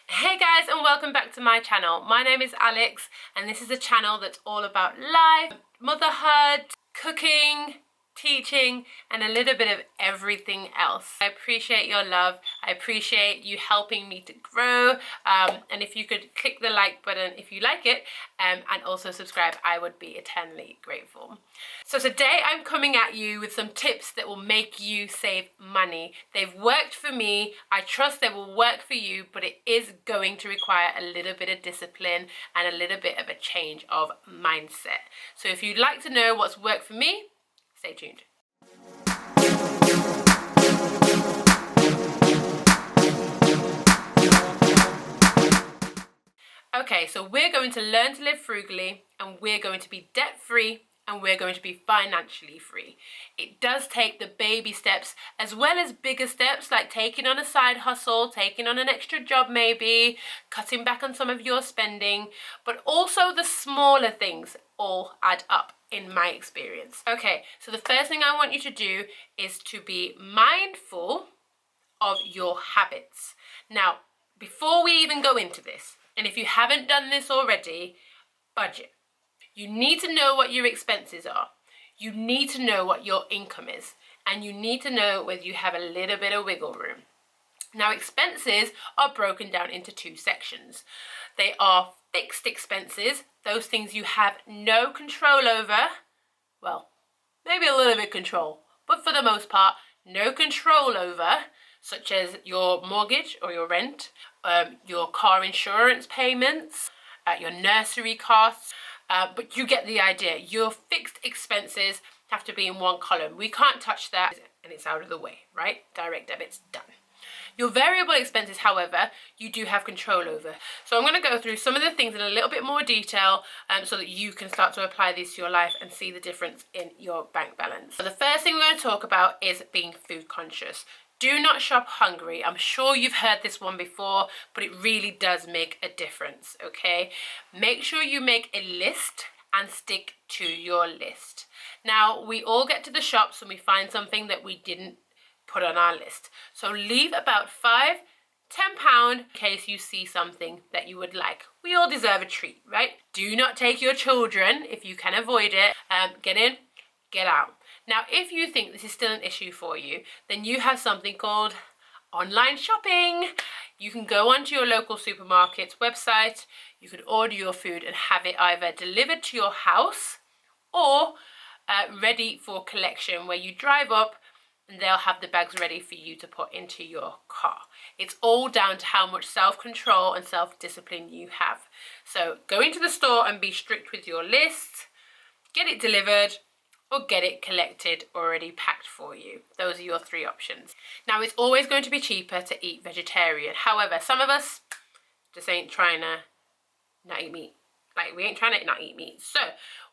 Hey guys, and welcome back to my channel. My name is Alex and this is a channel that's all about life, motherhood, cooking, teaching, and a little bit of everything else. I appreciate your love. I appreciate you helping me to grow. And if you could click the like button if you like it, and also subscribe, I would be eternally grateful. So today I'm coming at you with some tips that will make you save money. They've worked for me. I trust they will work for you, but it is going to require a little bit of discipline and a little bit of a change of mindset. So if you'd like to know what's worked for me, stay tuned. Okay, so we're going to learn to live frugally, and we're going to be debt-free, and we're going to be financially free. It does take the baby steps as well as bigger steps like taking on a side hustle, taking on an extra job maybe, cutting back on some of your spending, but also the smaller things all add up in my experience. Okay, so the first thing I want you to do is to be mindful of your habits. Now, before we even go into this, and if you haven't done this already, budget. You need to know what your expenses are. You need to know what your income is. And you need to know whether you have a little bit of wiggle room. Now, expenses are broken down into two sections. They are fixed expenses, those things you have no control over. Well, maybe a little bit control, but for the most part, no control over, such as your mortgage or your rent, your car insurance payments, your nursery costs, but you get the idea. Your fixed expenses have to be in one column. We can't touch that and it's out of the way, right? Direct debit's done. Your variable expenses, however, you do have control over. So I'm going to go through some of the things in a little bit more detail so that you can start to apply these to your life and see the difference in your bank balance. So the first thing we're going to talk about is being food conscious. Do not shop hungry. I'm sure you've heard this one before, but it really does make a difference, okay? Make sure you make a list and stick to your list. Now, we all get to the shops and we find something that we didn't put on our list. So leave about £5–10 in case you see something that you would like. We all deserve a treat, right? Do not take your children if you can avoid it. Get in, get out. Now, if you think this is still an issue for you, then you have something called online shopping. You can go onto your local supermarket's website, you could order your food and have it either delivered to your house or ready for collection, where you drive up and they'll have the bags ready for you to put into your car. It's all down to how much self-control and self-discipline you have. So go into the store and be strict with your list, get it delivered, or get it collected already packed for you. Those are your three options. Now, it's always going to be cheaper to eat vegetarian. However, some of us just ain't trying to not eat meat. Like, we ain't trying to not eat meat. So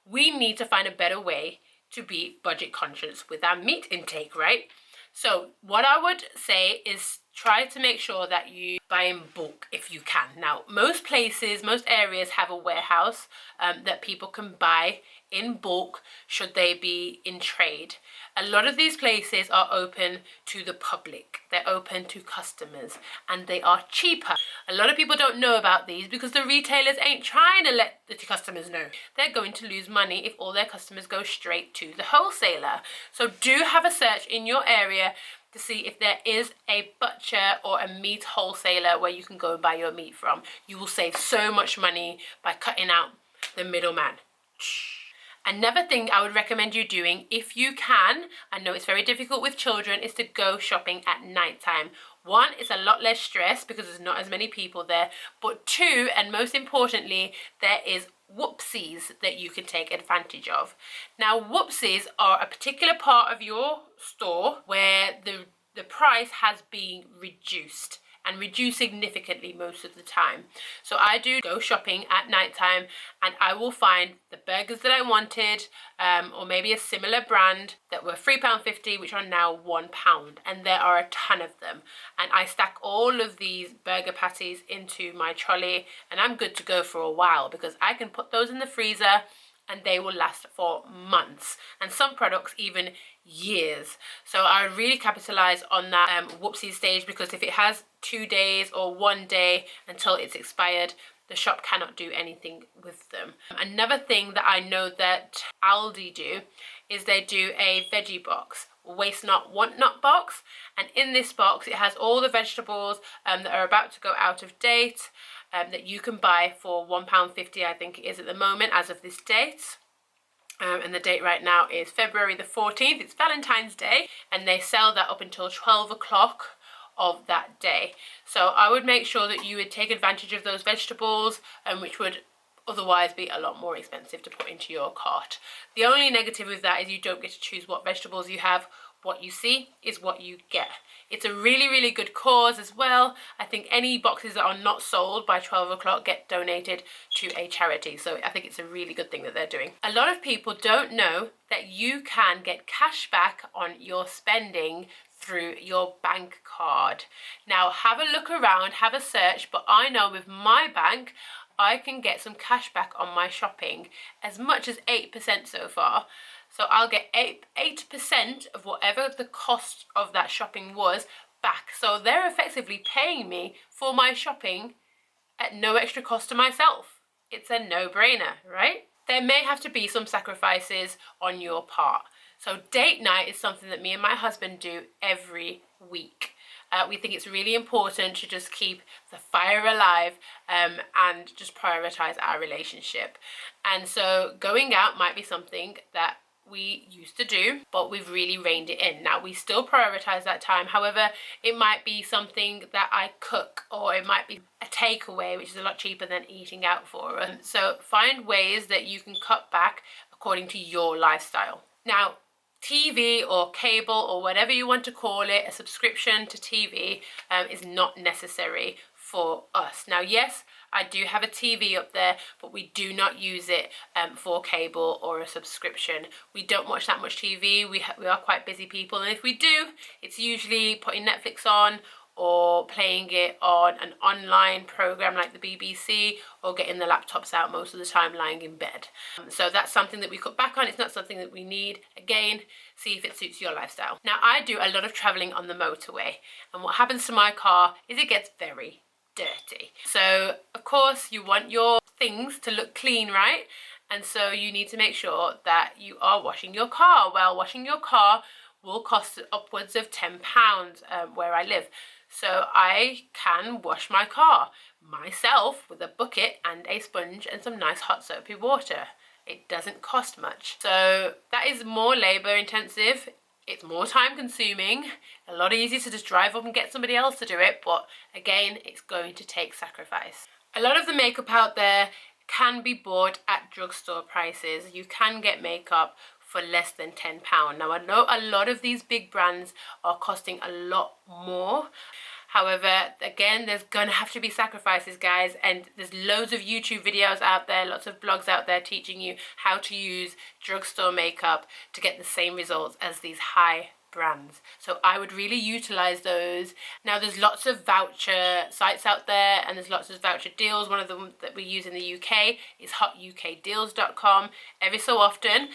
we need to find a better way to be budget conscious with our meat intake, right? So what I would say is try to make sure that you buy in bulk if you can. Now, most places, most areas have a warehouse that people can buy in bulk should they be in trade. A lot of these places are open to the public. They're open to customers and they are cheaper. A lot of people don't know about these because the retailers ain't trying to let the customers know. They're going to lose money if all their customers go straight to the wholesaler. So do have a search in your area to see if there is a butcher or a meat wholesaler where you can go and buy your meat from. You will save so much money by cutting out the middleman. Another thing I would recommend you doing, if you can, I know it's very difficult with children, is to go shopping at nighttime. One, it's a lot less stress because there's not as many people there. But two, and most importantly, there is whoopsies that you can take advantage of. Now, whoopsies are a particular part of your store where the price has been reduced, and reduce significantly most of the time. So I do go shopping at nighttime and I will find the burgers that I wanted, or maybe a similar brand that were £3.50, which are now £1. And there are a ton of them. And I stack all of these burger patties into my trolley and I'm good to go for a while because I can put those in the freezer and they will last for months, and some products even years. So I really capitalize on that whoopsie stage, because if it has 2 days or 1 day until it's expired, the shop cannot do anything with them. Another thing that I know that Aldi do is they do a veggie box, waste not, want not box, and in this box it has all the vegetables that are about to go out of date, that you can buy for £1.50, I think it is at the moment, as of this date. And the date right now is February the 14th. It's Valentine's Day, and they sell that up until 12 o'clock of that day. So I would make sure that you would take advantage of those vegetables, which would otherwise be a lot more expensive to put into your cart. The only negative with that is you don't get to choose what vegetables you have. What you see is what you get. It's a really, really good cause as well. I think any boxes that are not sold by 12 o'clock get donated to a charity. So I think it's a really good thing that they're doing. A lot of people don't know that you can get cash back on your spending through your bank card. Now have a look around, have a search, but I know with my bank, I can get some cash back on my shopping, as much as 8% so far. So I'll get 8% of whatever the cost of that shopping was back. So they're effectively paying me for my shopping at no extra cost to myself. It's a no-brainer, right? There may have to be some sacrifices on your part. So date night is something that me and my husband do every week. We think it's really important to just keep the fire alive and just prioritize our relationship. And so going out might be something that we used to do, but we've really reined it in. Now we still prioritize that time. However, it might be something that I cook, or it might be a takeaway, which is a lot cheaper than eating out for us. So find ways that you can cut back according to your lifestyle. Now, TV or cable or whatever you want to call it, a subscription to TV is not necessary for us. Now, yes, I do have a TV up there, but we do not use it for cable or a subscription. We don't watch that much TV. We are quite busy people, and if we do, it's usually putting Netflix on or playing it on an online program like the BBC, or getting the laptops out most of the time lying in bed. So that's something that we cut back on. It's not something that we need. Again, see if it suits your lifestyle. Now, I do a lot of traveling on the motorway, and what happens to my car is it gets very dirty. So of course you want your things to look clean, right? And so you need to make sure that you are washing your car. Well, washing your car will cost upwards of £10 where I live. So I can wash my car myself with a bucket and a sponge and some nice hot soapy water. It doesn't cost much. So that is more labor intensive. It's more time consuming. A lot easier to just drive up and get somebody else to do it. But again, it's going to take sacrifice. A lot of the makeup out there can be bought at drugstore prices. You can get makeup for less than £10. Now, I know a lot of these big brands are costing a lot more. However, again, there's gonna have to be sacrifices, guys, and there's loads of YouTube videos out there, lots of blogs out there teaching you how to use drugstore makeup to get the same results as these high brands. So I would really utilize those. Now, there's lots of voucher sites out there, and there's lots of voucher deals. One of them that we use in the UK is hotukdeals.com. Every so often,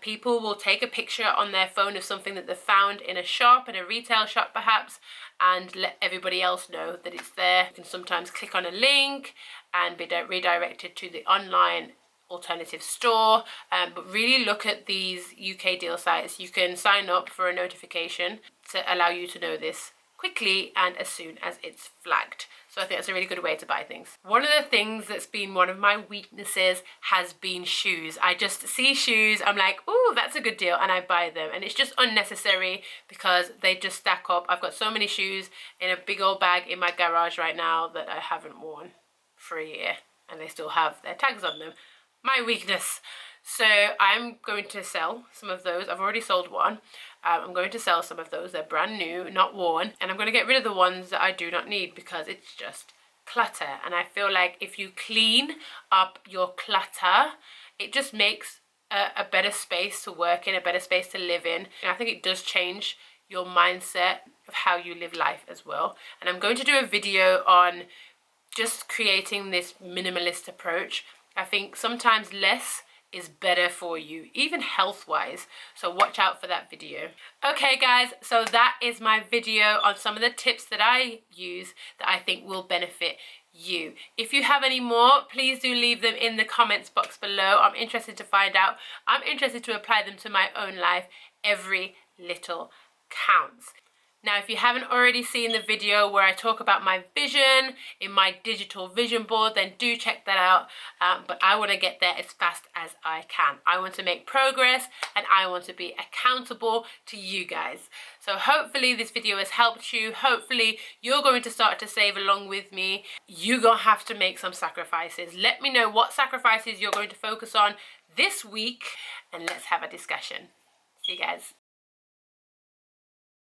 people will take a picture on their phone of something that they've found in a shop, in a retail shop perhaps, and let everybody else know that it's there. You can sometimes click on a link and be redirected to the online alternative store, but really look at these UK deal sites. You can sign up for a notification to allow you to know this quickly and as soon as it's flagged. So I think that's a really good way to buy things. One of the things that's been one of my weaknesses has been shoes. I just see shoes, I'm like, ooh, that's a good deal, and I buy them. And it's just unnecessary because they just stack up. I've got so many shoes in a big old bag in my garage right now that I haven't worn for a year, and they still have their tags on them. My weakness. So I'm going to sell some of those. I've already sold one. I'm going to sell some of those. They're brand new, not worn. And I'm going to get rid of the ones that I do not need because it's just clutter. And I feel like if you clean up your clutter, it just makes a better space to work in, a better space to live in. And I think it does change your mindset of how you live life as well. And I'm going to do a video on just creating this minimalist approach. I think sometimes less is better for you, even health-wise. So watch out for that video. Okay guys, so that is my video on some of the tips that I use that I think will benefit you. If you have any more, please do leave them in the comments box below. I'm interested to find out. I'm interested to apply them to my own life. Every little counts. Now, if you haven't already seen the video where I talk about my vision in my digital vision board, then do check that out. But I want to get there as fast as I can. I want to make progress and I want to be accountable to you guys. So hopefully this video has helped you. Hopefully you're going to start to save along with me. You're going to have to make some sacrifices. Let me know what sacrifices you're going to focus on this week and let's have a discussion. See you guys.